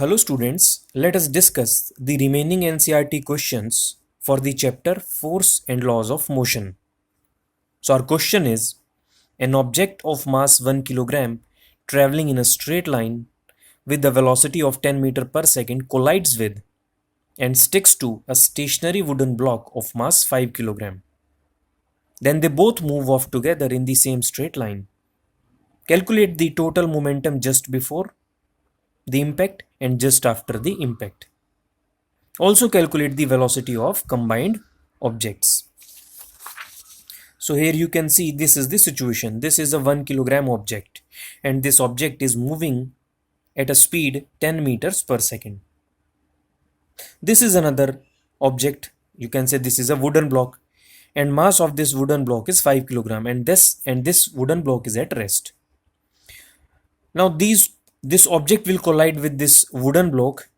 Hello students, let us discuss the remaining NCERT questions for the chapter Force and Laws of Motion. So our question is, an object of mass 1 kilogram traveling in a straight line with the velocity of 10 meter per second collides with and sticks to a stationary wooden block of mass 5 kilogram. Then they both move off together in the same straight line. Calculate the total momentum just before the impact and just after the impact. Also calculate the velocity of combined objects. So here you can see this is the situation. This is a 1 kilogram object and this object is moving at a speed 10 meters per second. This is another object. You can say this is a wooden block and mass of this wooden block is 5 kilogram and this wooden block is at rest. Now this object will collide with this wooden block,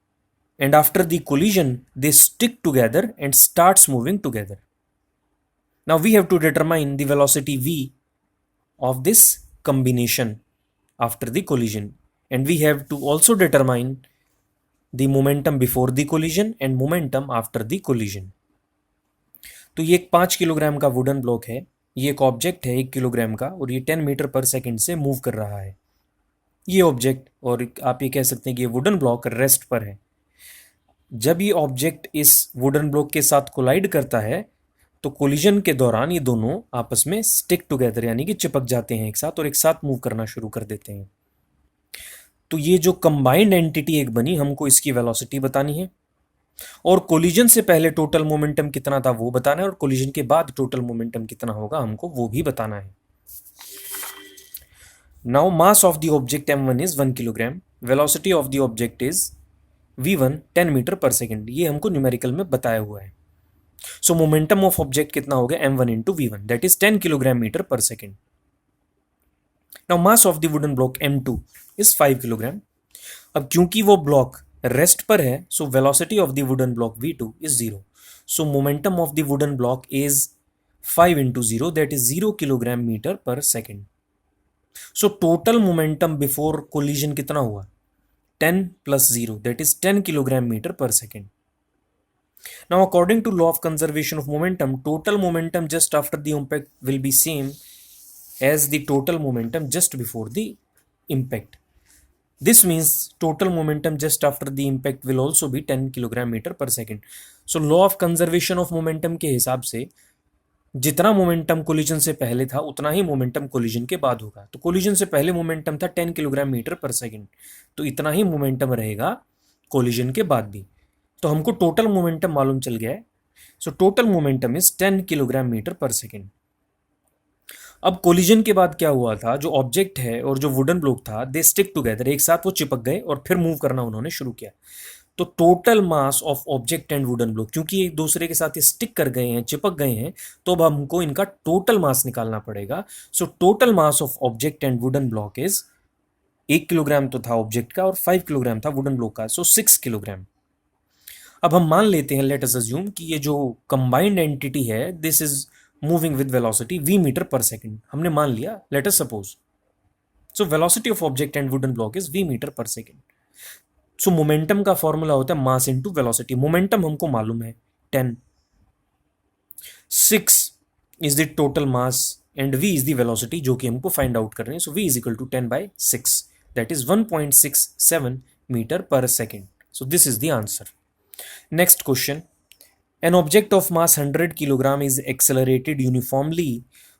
and after the collision they stick together and starts moving together. Now we have to determine the velocity v of this combination after the collision, and we have to also determine the momentum before the collision and momentum after the collision. तो ये एक 5 kilogram का wooden block है, ये एक object है 1 kilogram का और ये 10 मीटर पर सेकंड से मूव कर रहा है. ये ऑब्जेक्ट और आप ये कह सकते हैं कि ये वुडन ब्लॉक रेस्ट पर है. जब ये ऑब्जेक्ट इस वुडन ब्लॉक के साथ कोलाइड करता है तो कोलिजन के दौरान ये दोनों आपस में स्टिक टुगेदर यानी कि चिपक जाते हैं एक साथ और एक साथ मूव करना शुरू कर देते हैं. तो ये जो कंबाइंड एंटिटी एक बनी, हमको इसकी वेलोसिटी बतानी है और कोलिजन से पहले टोटल मोमेंटम कितना था वो बताना है और कोलिजन के बाद टोटल मोमेंटम कितना होगा हमको वो भी बताना है. Now mass of the object m1 is 1 kilogram, velocity of the object is v1 10 metre per second. ये हमको न्यूमेरिकल में बताया हुआ है. सो मोमेंटम ऑफ ऑब्जेक्ट कितना हो गया m1 into v1, that is 10 kilogram metre per second. Now mass of the wooden block m2 is 5 kilogram. अब क्योंकि वो ब्लॉक रेस्ट पर है so velocity of the wooden block v2 is 0. So momentum of the wooden block is 5 into 0, that is 0 kilogram metre per second. So total momentum before collision कितना हुआ 10 plus 0, that is 10 kilogram meter per second. Now according to law of conservation of momentum, total momentum just after the impact will be same as the total momentum just before the impact. This means total momentum just after the impact will also be 10 kilogram meter per second. So law of conservation of momentum के हिसाब से जितना momentum collision से पहले था उतना ही momentum collision के बाद होगा. तो कोलिजन से पहले मोमेंटम था 10 किलोग्राम मीटर पर सेकंड, तो इतना ही मोमेंटम रहेगा कोलिजन के बाद भी. तो हमको टोटल मोमेंटम मालूम चल गया है. So total momentum is 10 kilogram metre per second. अब कोलिजन के बाद क्या हुआ था, जो ऑब्जेक्ट है और जो वुडन ब्लॉक था दे स्टिक टुगेदर, एक साथ वो चिपक गए और फिर मूव करना उन्होंने शुरू किया. तो total mass of object and wooden block, क्योंकि एक दूसरे के साथ ये स्टिक कर गए हैं, चिपक गए हैं, तो अब हमको इनका टोटल मास निकालना पड़ेगा. So total mass of object and wooden block is 1 kilogram तो था ऑब्जेक्ट का और 5 किलोग्राम था वुडन ब्लॉक का, सो 6 किलोग्राम. अब हम मान लेते हैं, लेट अस अज्यूम कि ये जो कंबाइंड एंटिटी है this is moving with velocity v metre per second. हमने मान लिया, let us suppose. So velocity of object and wooden block is v metre per second. So momentum का formula होता है मास इनटू वेलोसिटी. मोमेंटम हमको मालूम है 10, 6 is the total mass and v is the velocity जो कि हमको find out कर रहे हैं. So v is equal to 10 by 6, that is 1.67 metre per second. So this is the answer. Next question, an object of mass 100 kilogram is accelerated uniformly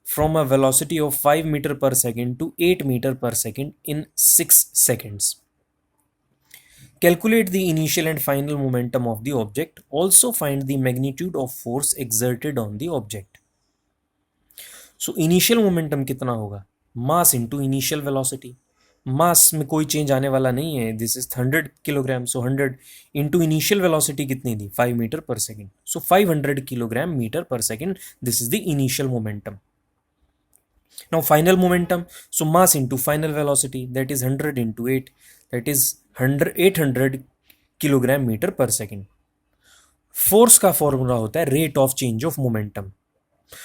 from a velocity of 5 meter per second to 8 meter per second in 6 seconds. Calculate the initial and final momentum of the object. Also find the magnitude of force exerted on the object. So initial momentum कितना होगा, mass into initial velocity. मास में कोई change आने वाला नहीं है, this is 100 kilogram. So 100 into initial velocity कितनी थी 5 metre per second. So 500 kilogram metre per second, this is the initial momentum. Now final momentum, so mass into final velocity, that is 100 into 8, that is 800 kilogram metre per second. Force का formula होता है rate of change of momentum.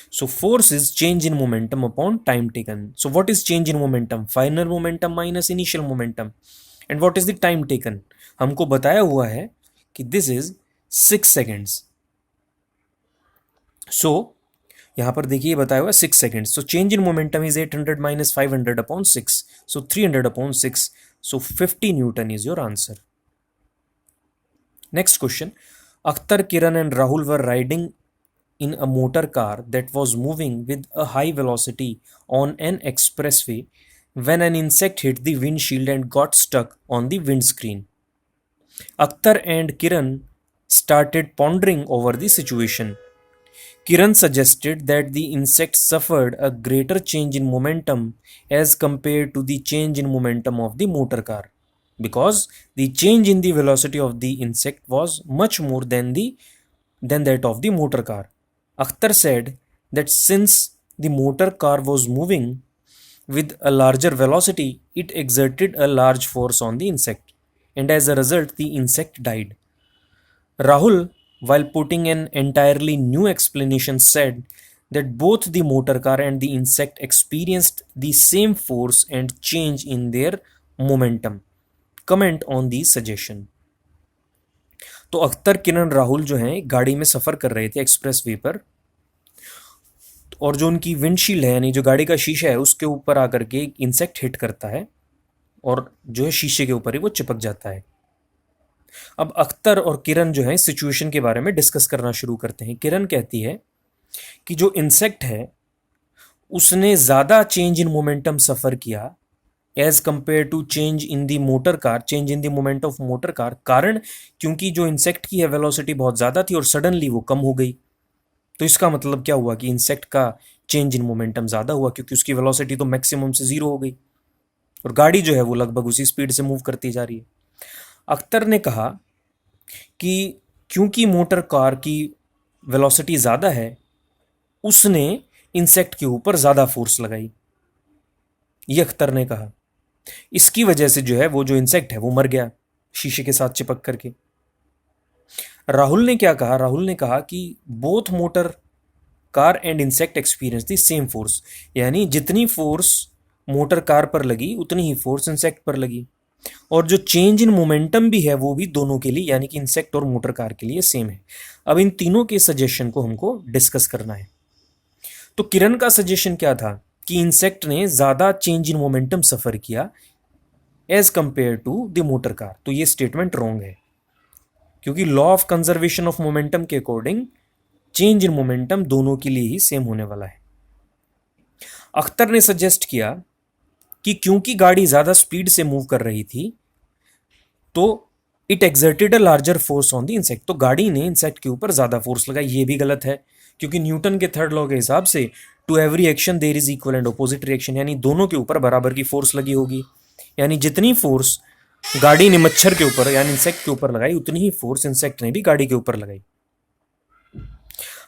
So force is change in momentum upon time taken. So what is change in momentum? Final momentum minus initial momentum. And what is the time taken, हमको बताया हुआ है कि this is 6 seconds. सो यहां पर देखिए बताया हुआ 6 seconds. So change in momentum is 800 minus 500 upon 6, so 300 upon 6, so 50 Newton is your answer. Next question, Akhtar, Kiran and Rahul were riding in a motor car that was moving with a high velocity on an expressway when an insect hit the windshield and got stuck on the windscreen. Akhtar and Kiran started pondering over the situation. Kiran suggested that the insect suffered a greater change in momentum as compared to the change in momentum of the motor car, because the change in the velocity of the insect was much more than that of the motor car. Akhtar said that since the motor car was moving with a larger velocity, it exerted a large force on the insect, and as a result, the insect died. Rahul, while putting an entirely new explanation, said that both the motor car and the insect experienced the same force and change in their momentum. Comment on the suggestion. तो अख्तर, किरण, राहुल जो हैं गाड़ी में सफ़र कर रहे थे express way पर, और जो उनकी विंडशील्ड है यानी जो गाड़ी का शीशा है उसके ऊपर आकर के एक इंसेक्ट हिट करता है और जो है शीशे के ऊपर ही वो चिपक जाता है। अब अख्तर और किरण जो है सिचुएशन के बारे में डिस्कस करना शुरू करते हैं। किरण कहती है कि जो इंसेक्ट है उसने ज़्यादा चेंज इन मोमेंटम सफ़र किया as compare to change in the motor car, change in the moment of motor car, कारण क्योंकि जो इंसेक्ट की है वेलोसिटी बहुत ज़्यादा थी और सडनली वो कम हो गई। तो इसका मतलब क्या हुआ कि इंसेक्ट का चेंज इन मोमेंटम ज़्यादा हुआ क्योंकि उसकी वेलोसिटी तो मैक्सिमम से 0 हो गई और गाड़ी जो है वो लगभग उसी स्पीड से मूव करती जा रही है। अख्तर ने कहा कि क्योंकि मोटर कार की वेलोसिटी ज़्यादा है उसने इंसेक्ट के ऊपर ज़्यादा फोर्स लगाई, ये अख्तर ने कहा। इसकी वजह से जो है वो जो इंसेक्ट है वो मर गया शीशे के साथ चिपक करके। राहुल ने क्या कहा, राहुल ने कहा कि both motor car and insect experience the same force, यानी जितनी फोर्स मोटर कार पर लगी उतनी ही फोर्स इंसेक्ट पर लगी, और जो चेंज इन मोमेंटम भी है वो भी दोनों के लिए यानी कि इंसेक्ट और मोटर कार के लिए सेम है। अब इन तीनों के सजेशन को हमको डिस्कस करना है। तो किरण का सजेशन क्या था कि इंसेक्ट ने ज़्यादा चेंज इन मोमेंटम सफ़र किया as compare to the motor car. तो ये स्टेटमेंट रॉन्ग है क्योंकि law of conservation of momentum के अकॉर्डिंग चेंज इन मोमेंटम दोनों के लिए ही सेम होने वाला है। अख्तर ने सजेस्ट किया कि क्योंकि गाड़ी ज़्यादा स्पीड से मूव कर रही थी तो it exerted a larger force on the insect, तो गाड़ी ने इंसेक्ट के ऊपर ज़्यादा फोर्स लगाई। ये भी गलत है क्योंकि न्यूटन के थर्ड लॉ के हिसाब से to every action there is equal and opposite reaction, यानी दोनों के ऊपर बराबर की फोर्स लगी होगी। यानी जितनी फोर्स गाड़ी ने मच्छर के ऊपर यानी इंसेक्ट के ऊपर लगाई उतनी ही फोर्स इंसेक्ट ने भी गाड़ी के ऊपर लगाई।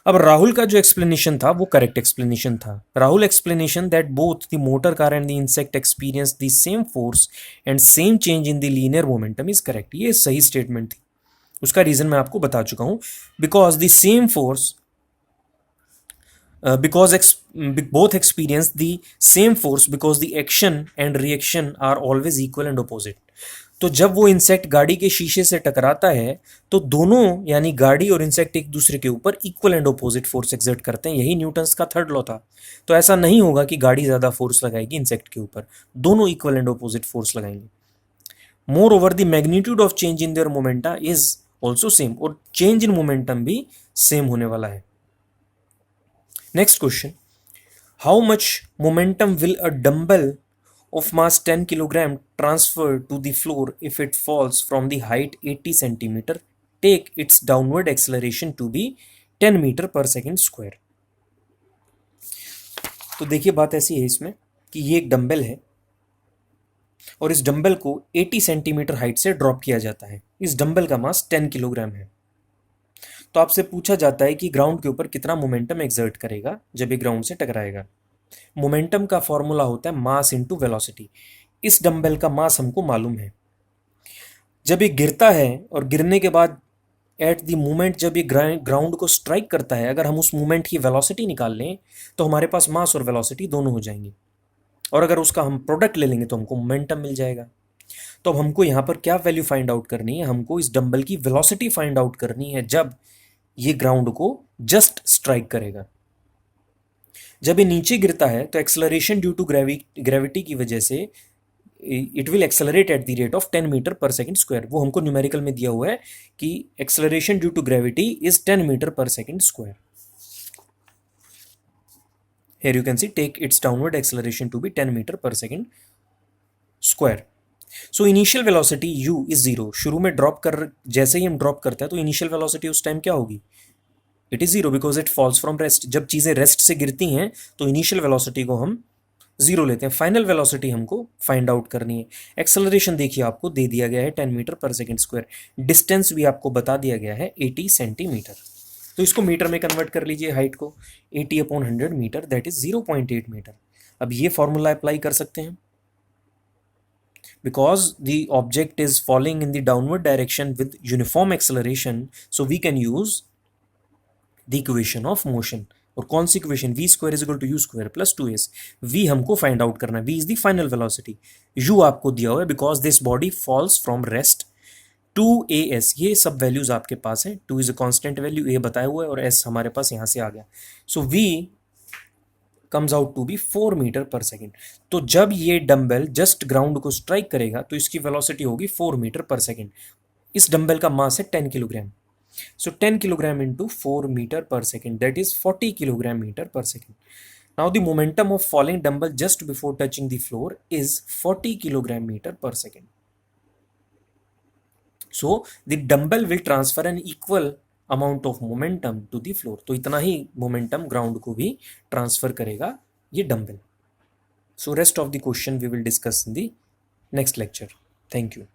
अब राहुल का जो एक्सप्लेनेशन था वो करेक्ट एक्सप्लेनेशन था। Rahul explanation that both the motor car and the insect experience the same force and same change in the linear momentum is correct, ये सही स्टेटमेंट थी। उसका रीजन मैं आपको बता चुका हूं, because the same force both experience the same force because the action and reaction are always equal and opposite। तो जब वो इंसेक्ट गाड़ी के शीशे से टकराता है तो दोनों यानी गाड़ी और इंसेक्ट एक दूसरे के ऊपर equal and opposite force exert करते हैं, यही न्यूटन्स का थर्ड लॉ था। तो ऐसा नहीं होगा कि गाड़ी ज़्यादा फोर्स लगाएगी इंसेक्ट के ऊपर, दोनों इक्वल एंड ऑपोजिट फोर्स लगाएंगे। More over the magnitude of change in their momenta is also same, और चेंज इन मोमेंटम भी सेम होने वाला है। Next question, how much momentum will a dumbbell of mass 10 kg transfer to the floor if it falls from the height 80 cm? Take its downward acceleration to be 10 meter per second square। तो देखिए बात ऐसी है इसमें कि ये एक dumbbell है और इस डंबल को 80 सेंटीमीटर हाइट से ड्रॉप किया जाता है। इस डंबल का मास 10 किलोग्राम है। तो आपसे पूछा जाता है कि ग्राउंड के ऊपर कितना मोमेंटम एक्सर्ट करेगा जब ये ग्राउंड से टकराएगा। मोमेंटम का फॉर्मूला होता है मास इनटू वेलोसिटी। इस डंबल का मास हमको मालूम है। जब ये गिरता है और गिरने के बाद एट द मोमेंट जब ये ग्राउंड को स्ट्राइक करता है, अगर हम उस मोमेंट की वेलोसिटी निकाल लें तो हमारे पास मास और वेलोसिटी दोनों हो जाएंगे, और अगर उसका हम प्रोडक्ट ले लेंगे तो हमको मोमेंटम मिल जाएगा। तो अब हमको यहाँ पर क्या वैल्यू फाइंड आउट करनी है, हमको इस डंबल की वेलोसिटी फाइंड आउट करनी है जब ये ग्राउंड को जस्ट स्ट्राइक करेगा। जब ये नीचे गिरता है तो एक्सेलरेशन ड्यू टू ग्रेविटी की वजह से it will accelerate at the rate of 10 metre per second square. वो हमको न्यूमेरिकल में दिया हुआ है कि acceleration due to gravity is 10 metre per second square. Here you can see take its downward acceleration to be 10 meter per second square. So initial velocity u is 0। शुरू में drop कर, जैसे ही हम ड्रॉप करते हैं तो इनिशियल वेलोसिटी उस time क्या होगी, it is 0 because it falls from rest. जब चीजें रेस्ट से गिरती हैं तो इनिशियल वेलोसिटी को हम 0 लेते हैं। फाइनल वेलोसिटी हमको फाइंड आउट करनी है। एक्सेलरेशन देखिए आपको दे दिया गया है 10 metre per second square. Distance भी आपको बता दिया गया है 80 सेंटीमीटर। तो इसको मीटर में कन्वर्ट कर लीजिए, हाइट को 80/100 मीटर दैट इज 0.8 मीटर। अब ये फॉर्मूला अप्लाई कर सकते हैं because the object is falling in the downward direction with uniform acceleration, so we can use the equation of motion। और कौन सी equation, v square is equal to u square plus 2s। v हमको find out करना है, v is the final velocity, u आपको दिया हुआ है because this body falls from rest to as। ये सब वैल्यूज आपके पास है, 2 is a constant value, a बताया हुआ है और s हमारे पास यहां से आ गया। So v comes out to be 4 metre per second. तो जब ये डंबल जस्ट ग्राउंड को स्ट्राइक करेगा तो इसकी वेलोसिटी होगी 4 मीटर पर सेकेंड। इस डंबल का मास है 10 kilogram. So 10 kilogram into 4 metre per second that is 40 kilogram meter per second. Now the momentum of falling dumbbell just before touching the floor is 40 kilogram meter per second. So the dumbbell will transfer an equal amount of momentum to the floor. तो इतना ही momentum ground को भी transfer करेगा ये dumbbell. So rest of the question we will discuss in the next lecture. Thank you.